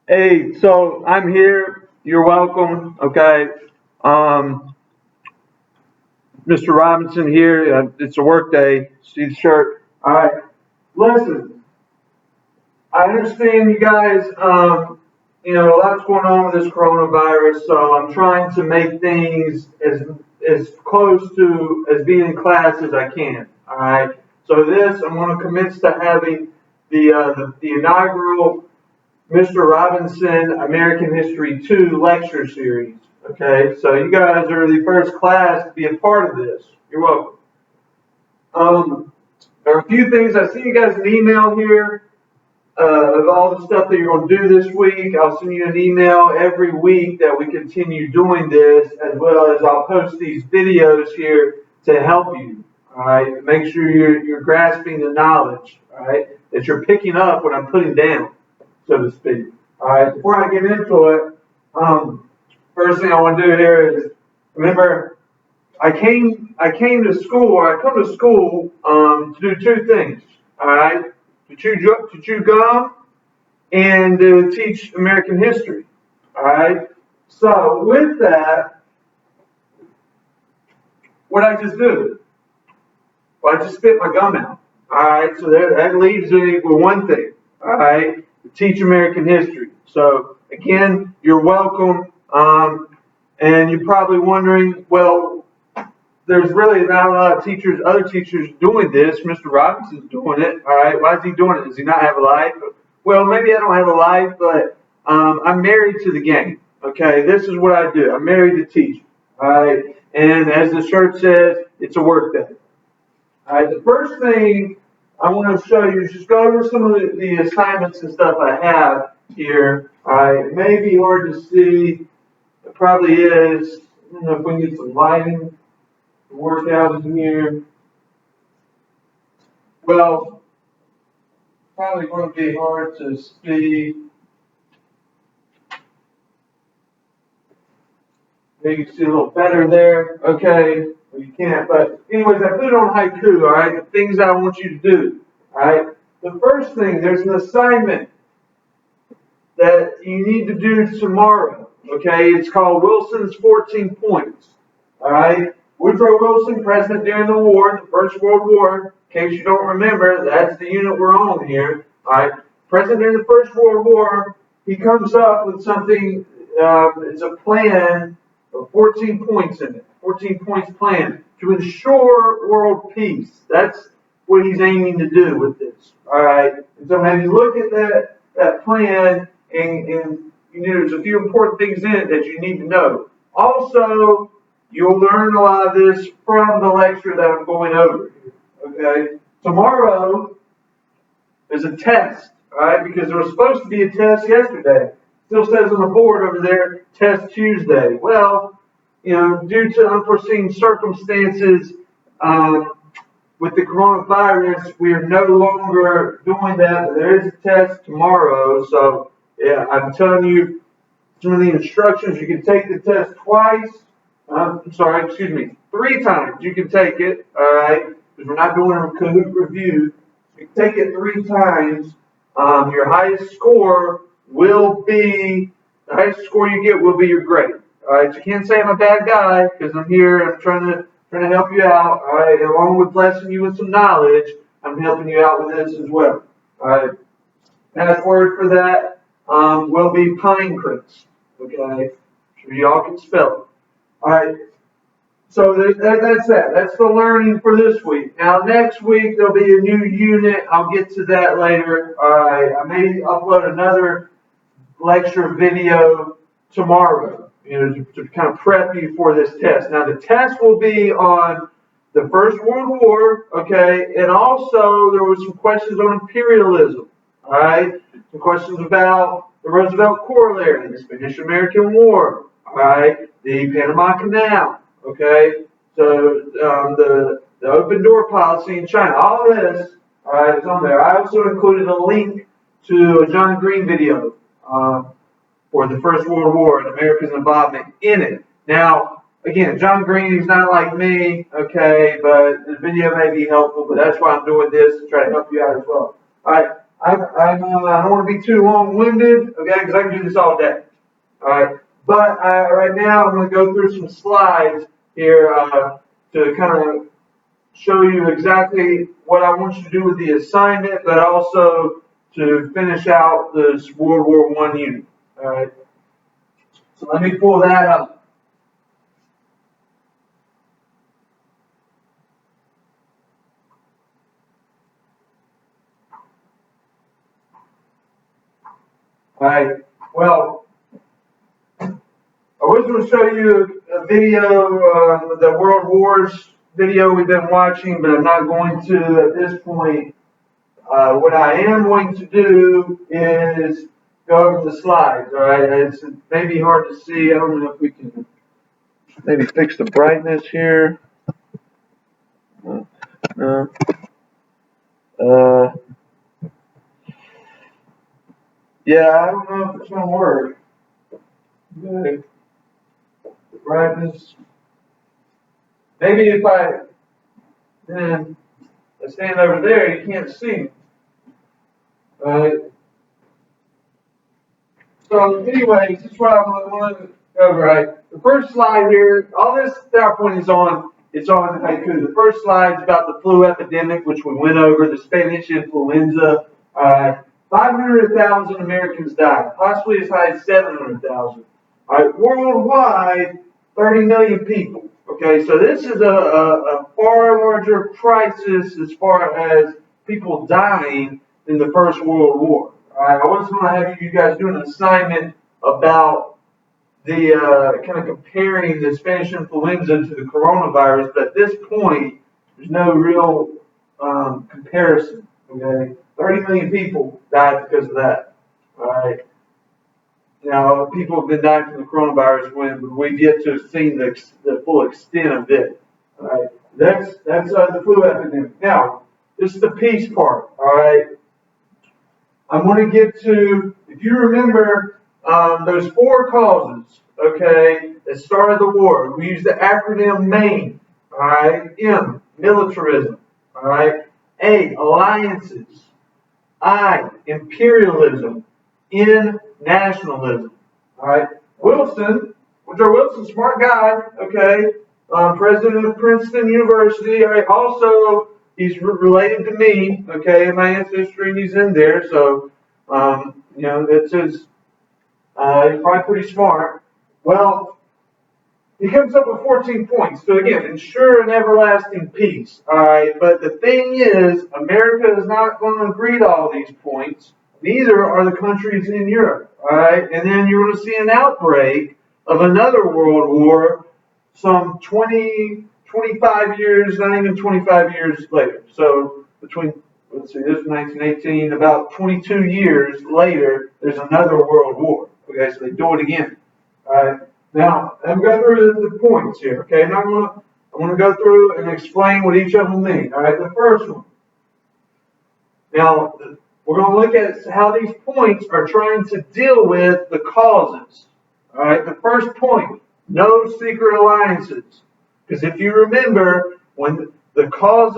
Hey, so I'm here. You're welcome. Okay. Um, Mr. Robinson here. It's a work day. See the shirt. All right. Listen, I understand you guys. A lot's going on with this coronavirus, so I'm trying to make things as close to as being in class as I can. All right. So I'm going to commit to having the inaugural Mr. Robinson American History 2 lecture series. Okay, so you guys are the first class to be a part of this. You're welcome. There are a few things. I sent you guys an email here of all the stuff that you're going to do this week. I'll send you an email every week that we continue doing this, as well as I'll post these videos here to help you. All right, make sure you're grasping the knowledge. All right, that you're picking up what I'm putting down, so to speak. All right, before I get into it, first thing I want to do here is remember I came to school, or I come to school to do two things. All right, to chew gum and to teach American history. All right. So with that, what I just do? Well, I just spit my gum out. All right. So that leaves me with one thing. All right, to teach American history. So again, you're welcome. And you're probably wondering, well, there's really not a lot of other teachers doing this. Mr. Robinson's doing it. All right. Why is he doing it? Does he not have a life? Well, maybe I don't have a life, but I'm married to the game. Okay. This is what I do. I'm married to teaching. All right. And as the shirt says, it's a work day. All right. The first thing I want to show you is just go over some of the assignments and stuff I have here. All right. It may be hard to see. It probably is. I don't know if we can get some lighting to work out in here. Well, probably going to be hard to see. Maybe you can see a little better there. Okay. Well, you can't. But anyways, I put it on haiku, all right? The things I want you to do. All right. The first thing, there's an assignment that you need to do tomorrow. Okay. It's called Wilson's 14 Points. All right. Woodrow Wilson, president during the war, the First World War. In case you don't remember, that's the unit we're on here. All right. President during the First World War, he comes up with something. It's a plan of 14 points in it. 14 points plan to ensure world peace. That's what he's aiming to do with this. All right. And so as you look at that plan, and there's a few important things in it that you need to know. Also, you'll learn a lot of this from the lecture that I'm going over here. Okay. Tomorrow is a test. All right, because there was supposed to be a test yesterday. Still says on the board over there, test Tuesday. Well, due to unforeseen circumstances with the coronavirus, we are no longer doing that. There is a test tomorrow. So, yeah, I'm telling you some of the instructions. You can take the test twice. Three times. You can take it, all right, because we're not doing a Kahoot review. You can take it three times. Your highest score the highest score you get will be your grade. All right, you can't say I'm a bad guy because I'm here. I'm trying to help you out. All right, along with blessing you with some knowledge, I'm helping you out with this as well. All right, password for that will be Pinecrest. Okay, sure you all can spell it. All right. So that's that. That's the learning for this week. Now next week there'll be a new unit. I'll get to that later. All right. I may upload another lecture video tomorrow, to kind of prep you for this test. Now the test will be on the First World War, okay, and also there were some questions on imperialism. All right. Some questions about the Roosevelt Corollary, the Spanish-American War. All right. The Panama Canal. Okay, so the open door policy in China, all this, all right, is on there. I also included a link to a John Green video for the First World War and America's involvement in it. Now, again, John Green is not like me, okay, but the video may be helpful, but that's why I'm doing this to try to help you out as well. All right, I don't want to be too long-winded, okay, because I can do this all day. All right, but right now I'm going to go through some slides here to kind of show you exactly what I want you to do with the assignment, but also to finish out this World War I unit. All right, so let me pull that up. All right, well, I was going to show you a video, the World Wars video we've been watching, but I'm not going to at this point. What I am going to do is go over the slides, all right? It's maybe hard to see. I don't know if we can maybe fix the brightness here. No. Yeah, I don't know if it's going to work. Okay. The brightness. Maybe if I stand over there, you can't see me. All right. So anyway, this is what I want to go over. Right. The first slide here, all this PowerPoint is on, it's on haiku. The first slide is about the flu epidemic, which we went over, the Spanish influenza. 500,000 Americans died, possibly as high as 700,000. Worldwide, 30 million people. Okay, so this is a far larger crisis as far as people dying in the First World War. I was going to have you guys do an assignment about the kind of comparing the Spanish influenza to the coronavirus, but at this point, there's no real comparison. Okay, 30 million people died because of that. All right. Now, people have been dying from the coronavirus when we've yet to have seen the full extent of it. All right. That's the flu epidemic. Now, this is the peace part. All right. I'm going to get to, if you remember, those 4 causes, okay, that started the war. We use the acronym MAIN, all right, M, militarism, all right, A, alliances, I, imperialism, N, nationalism, all right. Wilson, Woodrow Wilson, smart guy, okay, president of Princeton University, all right, also, he's related to me, okay, in my ancestry, and he's in there, so, it says, he's probably pretty smart. Well, he comes up with 14 points. So again, ensure an everlasting peace, all right? But the thing is, America is not going to agree to all these points. Neither are the countries in Europe, all right? And then you're going to see an outbreak of another world war some 20, 25 years, not even 25 years later. So between, let's see, this is 1918, about 22 years later, there's another world war. Okay, so they do it again. All right. Now, I'm going through the points here. Okay, now I'm going to go through and explain what each of them mean. All right, the first one. Now, we're going to look at how these points are trying to deal with the causes. All right, the first point. No secret alliances. Because if you remember, when the cause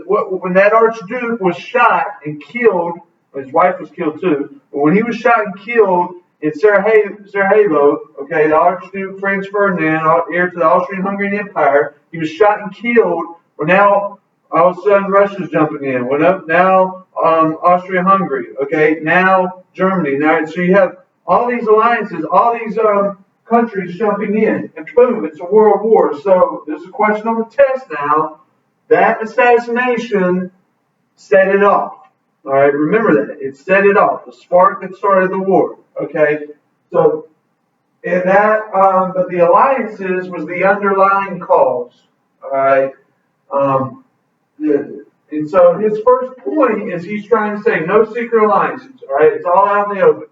when that Archduke was shot and killed, his wife was killed too, but when he was shot and killed in Sarajevo, okay, the Archduke Franz Ferdinand, heir to the Austrian-Hungarian Empire, he was shot and killed. Well, now all of a sudden Russia's jumping in. Well, now Austria-Hungary, okay, now Germany. Now, so you have all these alliances, all these countries jumping in, and boom, it's a world war. So there's a question on the test now. That assassination set it off. All right, remember that. It set it off. The spark that started the war. Okay, so and that, but the alliances was the underlying cause. All right, and so his first point is he's trying to say no secret alliances. All right, it's all out in the open.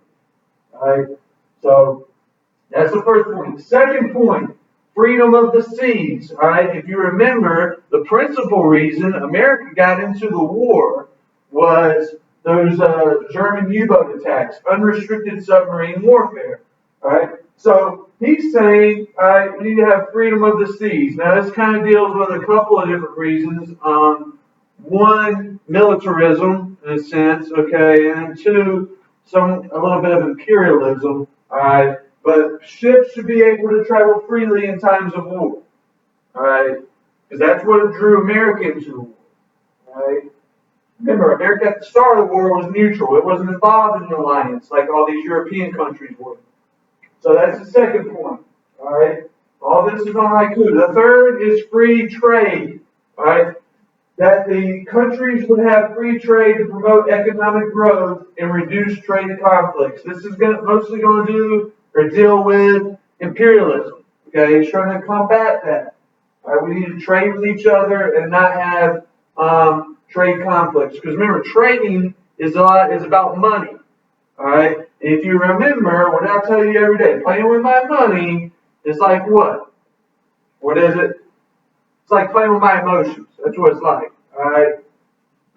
All right, so that's the first point. The second point, freedom of the seas. All right, if you remember, the principal reason America got into the war was those German U-boat attacks, unrestricted submarine warfare. All right, so he's saying, all right, we need to have freedom of the seas. Now, this kind of deals with a couple of different reasons. one, militarism in a sense, okay, and two, a little bit of imperialism, all right. But ships should be able to travel freely in times of war, all right, because that's what drew America into the war, all right. Remember, America at the start of the war was neutral; it wasn't involved in an alliance like all these European countries were. So that's the second point, all right. All this is on haiku. The third is free trade, all right. That the countries would have free trade to promote economic growth and reduce trade conflicts. This is mostly going to do or deal with imperialism. Okay, he's trying to combat that. All right, we need to trade with each other and not have trade conflicts. Because remember, trading is about money. All right, and if you remember what I tell you every day, playing with my money is like what? What is it? It's like playing with my emotions. That's what it's like. All right.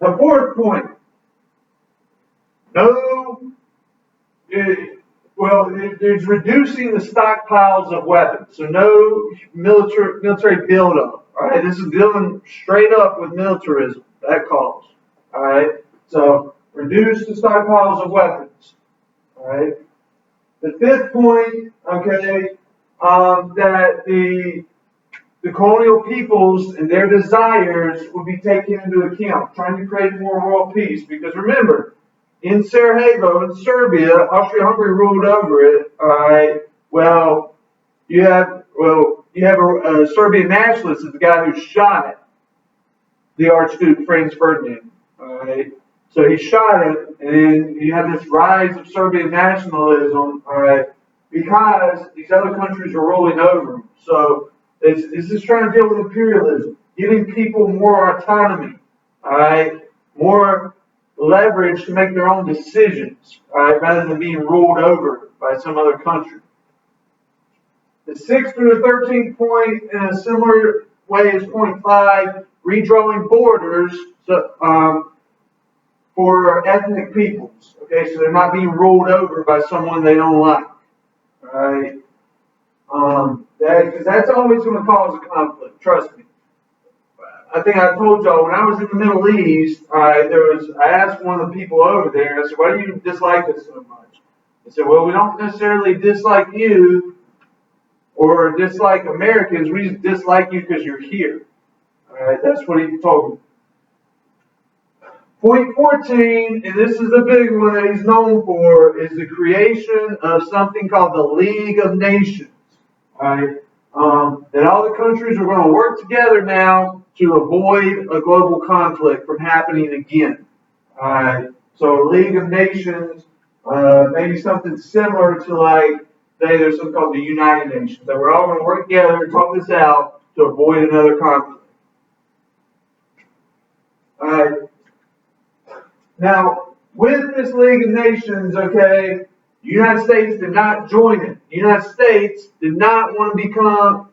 The fourth point. It's reducing the stockpiles of weapons. So no military buildup. All right. This is dealing straight up with militarism. That cause. All right. So reduce the stockpiles of weapons. All right. The fifth point. Okay. That the colonial peoples and their desires will be taken into account, trying to create more world peace. Because remember, in Sarajevo, in Serbia, Austria-Hungary ruled over it. All right. Well, you have a Serbian nationalist, is the guy who shot the Archduke Franz Ferdinand. All right. So he shot it, and then you have this rise of Serbian nationalism. All right, because these other countries are rolling over them. So this is trying to deal with imperialism, giving people more autonomy, all right, more leverage to make their own decisions, all right, rather than being ruled over by some other country. The 6th through the 13th point, in a similar way as point 5, redrawing borders for ethnic peoples. Okay, so they're not being ruled over by someone they don't like, all right. Because that's always going to cause a conflict. Trust me. I think I told y'all when I was in the Middle East. I asked one of the people over there. I said, "Why do you dislike us so much?" They said, "Well, we don't necessarily dislike you or dislike Americans. We just dislike you because you're here." All right, that's what he told me. Point 14, and this is the big one that he's known for, is the creation of something called the League of Nations. Right? That all the countries are going to work together now to avoid a global conflict from happening again. So League of Nations, maybe something similar to like, say there's something called the United Nations, that we're all going to work together and talk this out to avoid another conflict. Now, with this League of Nations, okay, the United States did not join it. The United States did not want to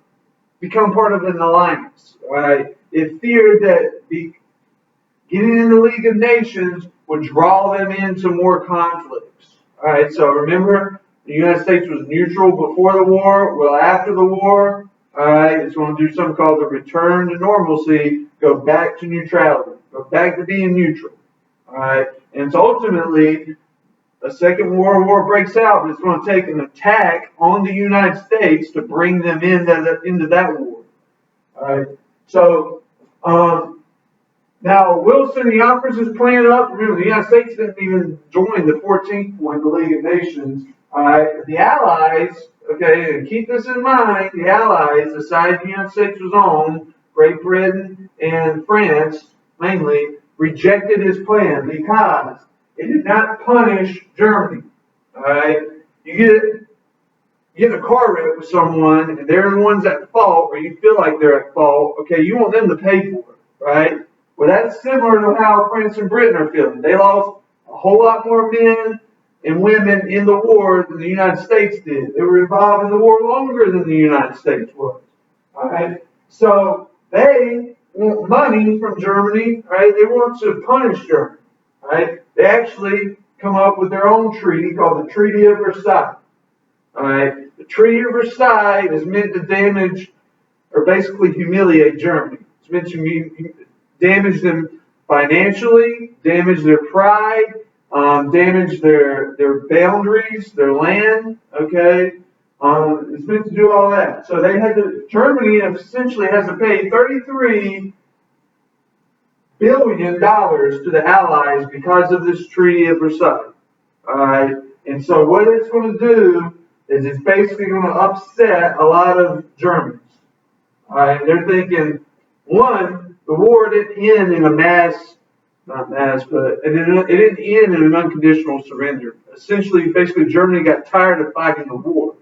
become part of an alliance. Right? It feared that getting in the League of Nations would draw them into more conflicts. All right. So remember, the United States was neutral before the war. Well, after the war, all right, it's going to do something called the return to normalcy. Go back to neutrality. Go back to being neutral. All right. And so ultimately, a second world war breaks out, but it's going to take an attack on the United States to bring them into that war. All right. So now Wilson, he offers his plan up. Remember, the United States didn't even join the 14th point, the League of Nations. All right. The Allies, okay, and keep this in mind, the Allies, the side the United States was on, Great Britain and France mainly, rejected his plan because it did not punish Germany. All right, you get in a car wreck with someone, and they're the ones at fault, or you feel like they're at fault. Okay, you want them to pay for it, right? Well, that's similar to how France and Britain are feeling. They lost a whole lot more men and women in the war than the United States did. They were involved in the war longer than the United States was. All right, so they want money from Germany, right? They want to punish Germany, right? They actually come up with their own treaty called the Treaty of Versailles. All right, the Treaty of Versailles is meant to damage or basically humiliate Germany. It's meant to damage them financially, damaged their pride, damaged their boundaries, their land. Okay, it's meant to do all that. So Germany essentially has to pay $33 billion to the Allies because of this Treaty of Versailles. All right, and so what it's going to do is it's basically going to upset a lot of Germans. All right, they're thinking, one, the war didn't end in a not mass, but it didn't end in an unconditional surrender. Essentially, basically, Germany got tired of fighting the war.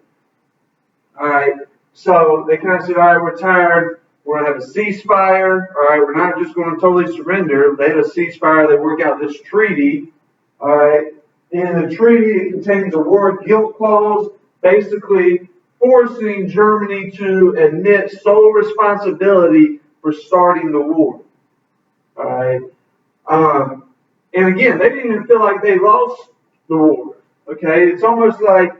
All right, so they kind of said, all right, we're tired. We're going to have a ceasefire. All right, we're not just going to totally surrender. They had a ceasefire. They work out this treaty. All right, in the treaty, it contains a war guilt clause, basically forcing Germany to admit sole responsibility for starting the war. All right. And again, they didn't even feel like they lost the war. Okay, it's almost like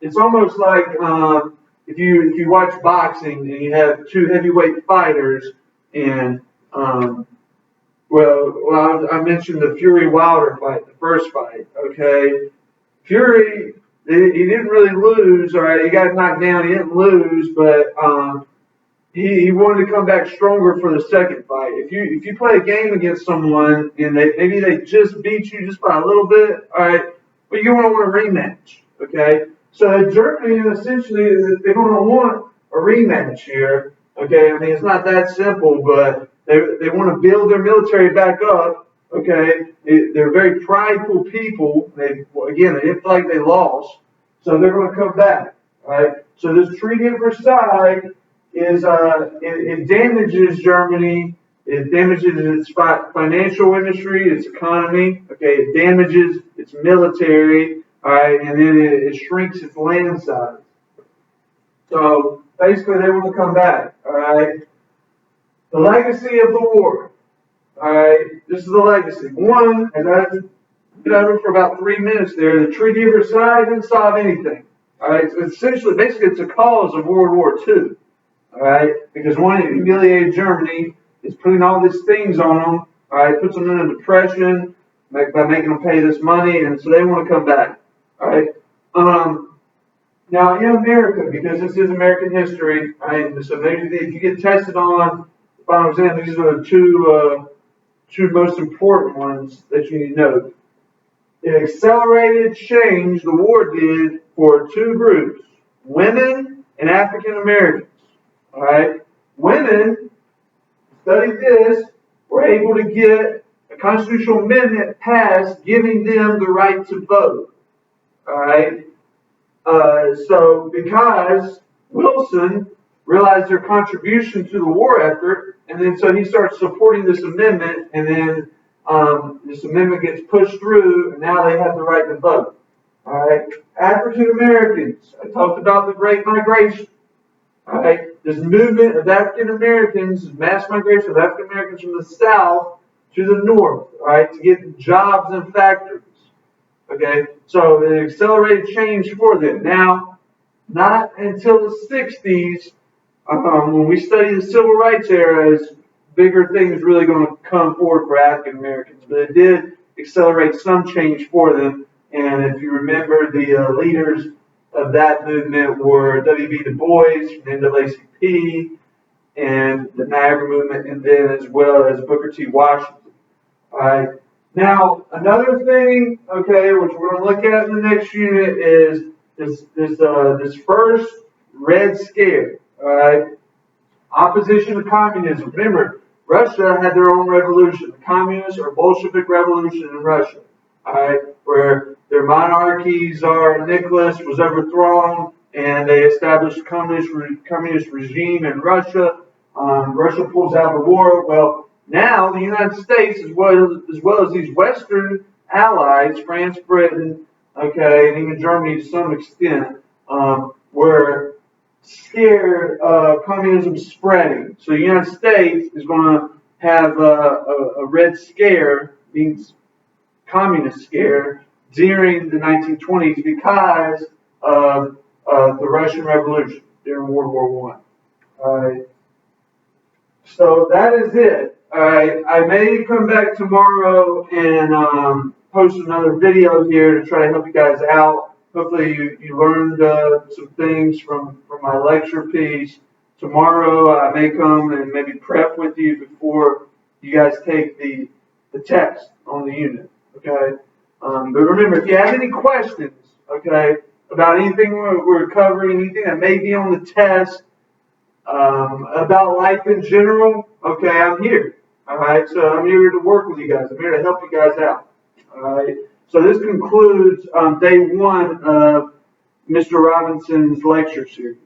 if you watch boxing and you have two heavyweight fighters, and I mentioned the Fury Wilder fight, the first fight. Okay, Fury, he didn't really lose. All right, he got knocked down. He didn't lose, but he wanted to come back stronger for the second fight. If you play a game against someone and maybe they just beat you just by a little bit, all right, but you want to want a rematch. Okay, so Germany essentially they're going to want a rematch here. Okay, I mean it's not that simple, but they want to build their military back up. Okay, they're very prideful people. They didn't feel like they lost, so they're going to come back. All right, so this Treaty of Versailles it damages Germany. It damages its financial industry, its economy. Okay, it damages its military. All right, and then it shrinks its land size. So basically, they want to come back. All right. The legacy of the war. All right, this is the legacy. One, and I've been over for about 3 minutes there. The Treaty of Versailles didn't solve anything. All right, so essentially, basically, it's a cause of World War II. All right, because one, it humiliated Germany. It's putting all these things on them. All right, puts them in a depression by making them pay this money, and so they want to come back. All right. Now in America, because this is American history, right? So maybe if you get tested on the final exam, these are the two most important ones that you need to know. It accelerated change the war did for two groups: women and African Americans. All right, women, studied this, were able to get a constitutional amendment passed giving them the right to vote. All right, so because Wilson realized their contribution to the war effort, and then so he starts supporting this amendment, and then this amendment gets pushed through, and now they have the right to vote. All right, African Americans. I talked about the Great Migration. All right, this movement of African Americans, mass migration of African Americans from the South to the North. All right, to get jobs in factories. Okay, so it accelerated change for them. Now, not until the 60s, when we study the civil rights era, is bigger things really going to come forward for African Americans. But it did accelerate some change for them. And if you remember, the leaders of that movement were W.B. Du Bois from the NAACP and the Niagara movement, and then as well as Booker T. Washington. All right. Now, another thing, okay, which we're going to look at in the next unit is this first Red Scare. All right. Opposition to communism. Remember, Russia had their own revolution. The communist or Bolshevik revolution in Russia. All right, where their monarchy, Tsar Nicholas, was overthrown, and they established a communist regime in Russia. Russia pulls out of the war. Well, now the United States, as well as these Western allies, France, Britain, okay, and even Germany to some extent, were scared of communism spreading. So the United States is going to have a Red Scare, means communist scare, during the 1920s because of the Russian Revolution during World War I. So that is it. Alright, I may come back tomorrow and post another video here to try to help you guys out. Hopefully you learned some things from my lecture piece. Tomorrow I may come and maybe prep with you before you guys take the test on the unit. Okay? But remember, if you have any questions, okay, about anything we're covering, anything that may be on the test, about life in general, okay, I'm here. Alright, so I'm here to work with you guys. I'm here to help you guys out. Alright, so this concludes day one of Mr. Robinson's lecture series.